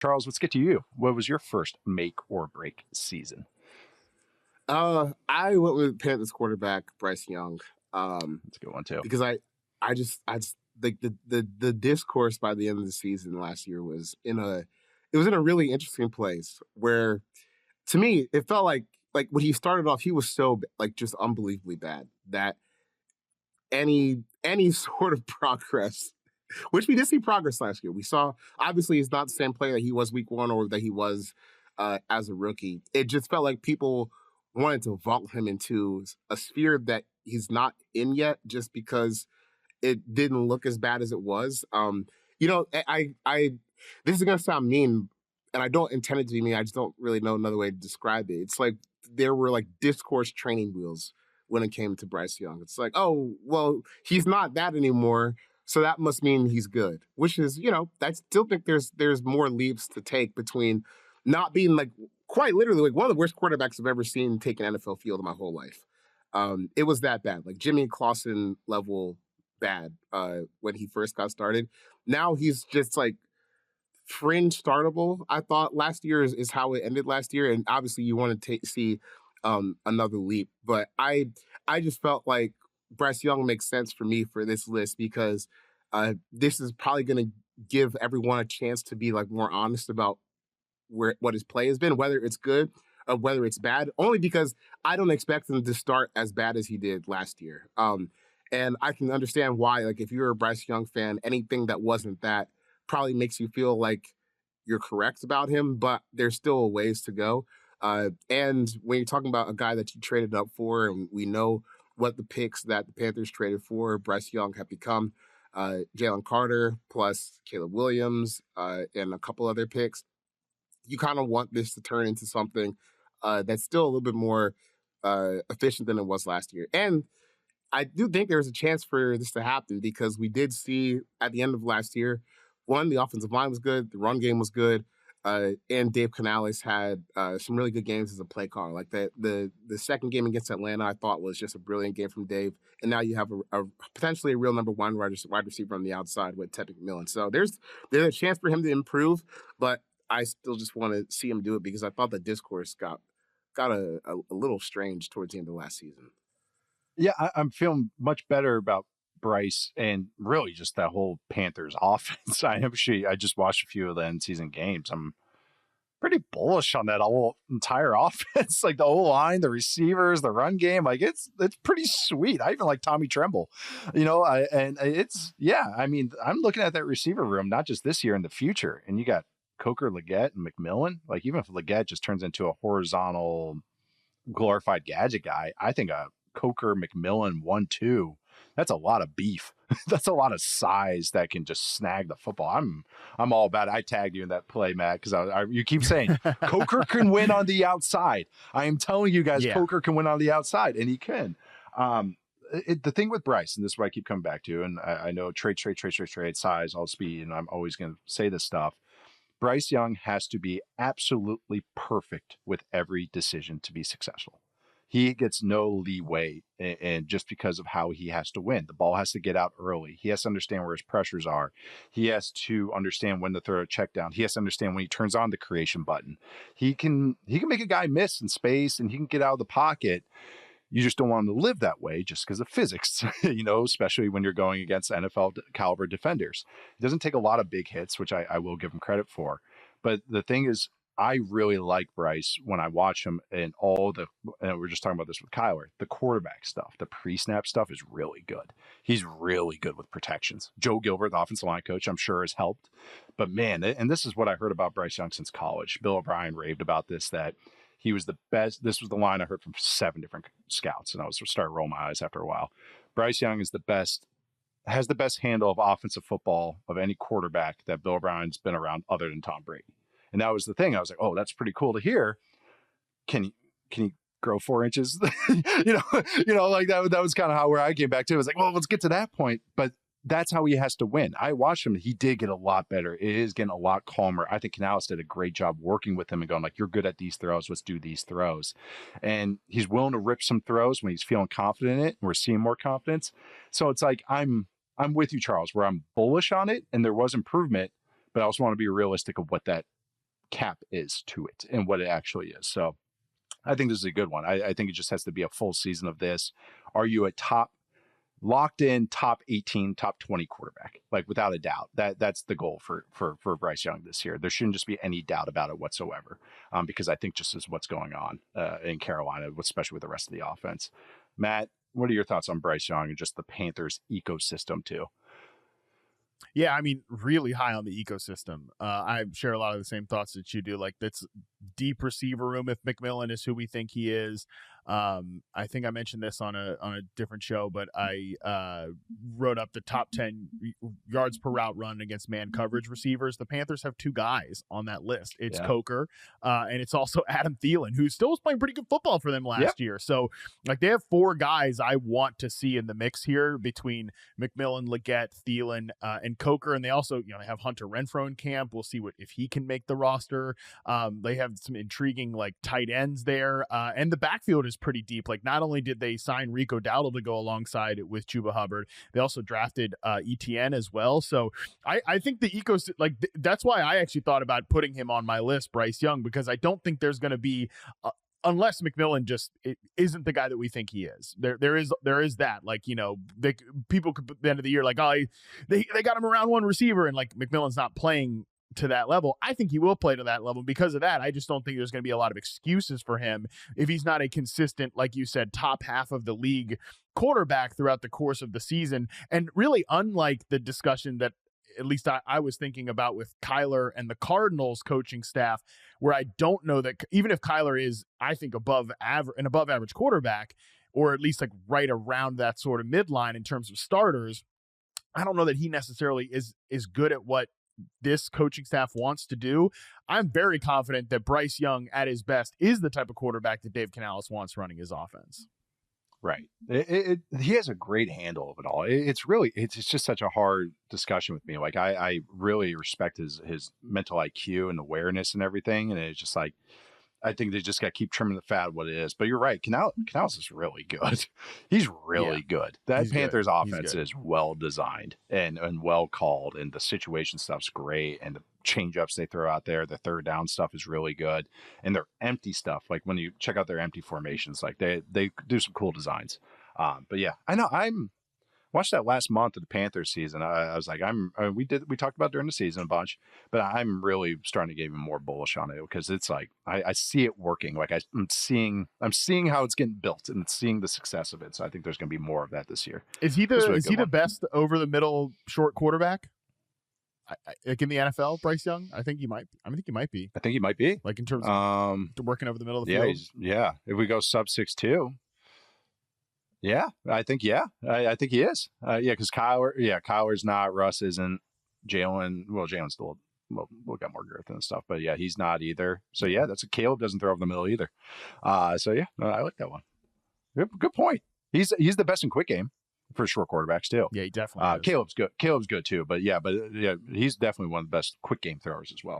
Charles, let's get to you. What was your first make or break season? I went with Panthers quarterback Bryce Young. That's a good one too. Because I just like the discourse by the end of the season last year was in a really interesting place where, to me, it felt like when he started off, he was so like just unbelievably bad that any sort of progress, which we did see progress last year. We saw, obviously he's not the same player that he was week one or that he was as a rookie. It just felt like people wanted to vault him into a sphere that he's not in yet, just because it didn't look as bad as it was. I this is gonna sound mean, and I don't intend it to be mean. I just don't really know another way to describe it. It's like there were like discourse training wheels when it came to Bryce Young. It's like, oh, well, he's not that anymore, so that must mean he's good. Which is, I still think there's more leaps to take between not being like quite literally like one of the worst quarterbacks I've ever seen take an NFL field in my whole life. It was that bad, like Jimmy Clausen level bad when he first got started. Now he's just like fringe startable. I thought last year is how it ended last year, and obviously you want to see another leap. But I just felt like Bryce Young makes sense for me for this list because this is probably going to give everyone a chance to be like more honest about what his play has been, whether it's good or whether it's bad, only because I don't expect him to start as bad as he did last year. And I can understand why, like, if you're a Bryce Young fan, anything that wasn't that probably makes you feel like you're correct about him, but there's still ways to go. And when you're talking about a guy that you traded up for, and we know what the picks that the Panthers traded for Bryce Young have become, Jalen Carter plus Caleb Williams and a couple other picks, you kind of want this to turn into something that's still a little bit more efficient than it was last year. And I do think there's a chance for this to happen because we did see at the end of last year, one, the offensive line was good, the run game was good, and Dave Canales had some really good games as a play caller. Like the second game against Atlanta, I thought was just a brilliant game from Dave. And now you have a potentially a real number one wide receiver on the outside with Tetairoa McMillan. So there's a chance for him to improve, but I still just want to see him do it because I thought the discourse got a little strange towards the end of last season. Yeah, I'm feeling much better about Bryce and really just that whole Panthers offense. I just watched a few of the end season games. I'm pretty bullish on that whole entire offense, like the O-line, the receivers, the run game. Like it's pretty sweet. I even like Tommy Tremble, I'm looking at that receiver room, not just this year, in the future. And you got Coker, Leggett, and McMillan. Like even if Leggett just turns into a horizontal glorified gadget guy, I think a Coker, McMillan 1-2, that's a lot of beef. That's a lot of size that can just snag the football. I'm all about it. I tagged you in that play, Matt, because you keep saying Coker can win on the outside. I am telling you guys, Coker can win on the outside, and he can. The thing with Bryce, and this is what I keep coming back to, and I know trade, size, all speed, and I'm always going to say this stuff. Bryce Young has to be absolutely perfect with every decision to be successful. He gets no leeway, and just because of how he has to win. The ball has to get out early. He has to understand where his pressures are. He has to understand when to throw a check down. He has to understand when he turns on the creation button. He can make a guy miss in space, and he can get out of the pocket. You just don't want him to live that way just because of physics, especially when you're going against NFL caliber defenders. It doesn't take a lot of big hits, which I will give him credit for. But the thing is, I really like Bryce when I watch him, and we're just talking about this with Kyler, the quarterback stuff, the pre-snap stuff is really good. He's really good with protections. Joe Gilbert, the offensive line coach, I'm sure has helped. But man, and this is what I heard about Bryce Young since college. Bill O'Brien raved about this, that he was the best. This was the line I heard from 7 different scouts, and I was starting to roll my eyes after a while. Bryce Young is the best, has the best handle of offensive football of any quarterback that Bill O'Brien's been around other than Tom Brady. And that was the thing. I was like, oh, that's pretty cool to hear. Can he grow 4 inches? Like that was kind of where I came back to. I was like, well, let's get to that point. But that's how he has to win. I watched him. He did get a lot better. It is getting a lot calmer. I think Canales did a great job working with him and going like, you're good at these throws. Let's do these throws. And he's willing to rip some throws when he's feeling confident in it. And we're seeing more confidence. So it's like, I'm with you, Charles, where I'm bullish on it and there was improvement, but I also want to be realistic of what that cap is to it and what it actually is. So I think this is a good one. I think it just has to be a full season of this. Are you a locked in top 18, top 20 quarterback? Like without a doubt, that's the goal for Bryce Young this year. There shouldn't just be any doubt about it whatsoever, because I think just is what's going on in Carolina, especially with the rest of the offense. Matt, what are your thoughts on Bryce Young and just the Panthers ecosystem too? Yeah, I mean, really high on the ecosystem. I share a lot of the same thoughts that you do. Like, that's deep receiver room if McMillan is who we think he is. I think I mentioned this on a different show, but I wrote up the top 10 yards per route run against man coverage receivers. The Panthers have 2 guys on that list. It's Coker, and it's also Adam Thielen, who still was playing pretty good football for them last year. So, like, they have 4 guys I want to see in the mix here between McMillan, Leggett, Thielen, and Coker. And they also, they have Hunter Renfrow in camp. We'll see if he can make the roster. They have some intriguing like tight ends there, and the backfield is pretty deep. Like, not only did they sign Rico Dowdle to go alongside it with Chuba Hubbard, they also drafted ETN as well. So I think the ecosystem, like, that's why I actually thought about putting him on my list, Bryce Young, because I don't think there's going to be unless McMillan just isn't the guy that we think he is. There is that, like, people could at the end of the year, like, oh, they got him around one receiver, and like McMillan's not playing to that level. I think he will play to that level. Because of that, I just don't think there's going to be a lot of excuses for him if he's not a consistent, like you said, top half of the league quarterback throughout the course of the season. And really, unlike the discussion that at least I was thinking about with Kyler and the Cardinals coaching staff, where I don't know that even if Kyler is, I think, above average quarterback, or at least like right around that sort of midline in terms of starters, I don't know that he necessarily is good at what this coaching staff wants to do. I'm very confident that Bryce Young at his best is the type of quarterback that Dave Canales wants running his offense. Right. He has a great handle of it all. It's just such a hard discussion with me. Like, I really respect his mental IQ and awareness and everything. And it's just like, I think they just got to keep trimming the fat of what it is. But you're right. Canales is really good. He's really good. That Panthers offense is well designed and well called. And the situation stuff's great. And the change ups they throw out there, the third down stuff is really good. And their empty stuff, like when you check out their empty formations, like they do some cool designs. But yeah, I know watched that last month of the Panthers season. I was like, we talked about during the season a bunch, but I'm really starting to get even more bullish on it, because it's like, I see it working. Like I'm seeing how it's getting built and seeing the success of it. So I think there's going to be more of that this year. Is he the best over the middle short quarterback? Like in the NFL, Bryce Young? I think he might be. I think he might be. Like in terms of working over the middle of the field. Yeah. If we go sub 6'2", yeah, I think he is. Because Kyler's not, Russ isn't, Jalen. Well, Jalen's still we'll got more girth and stuff, but yeah, he's not either. So yeah, Caleb doesn't throw over the middle either. So yeah, no, I like that one. Good point. He's the best in quick game for short quarterbacks too. Yeah, he definitely is. Caleb's good. Caleb's good too, but yeah, he's definitely one of the best quick game throwers as well.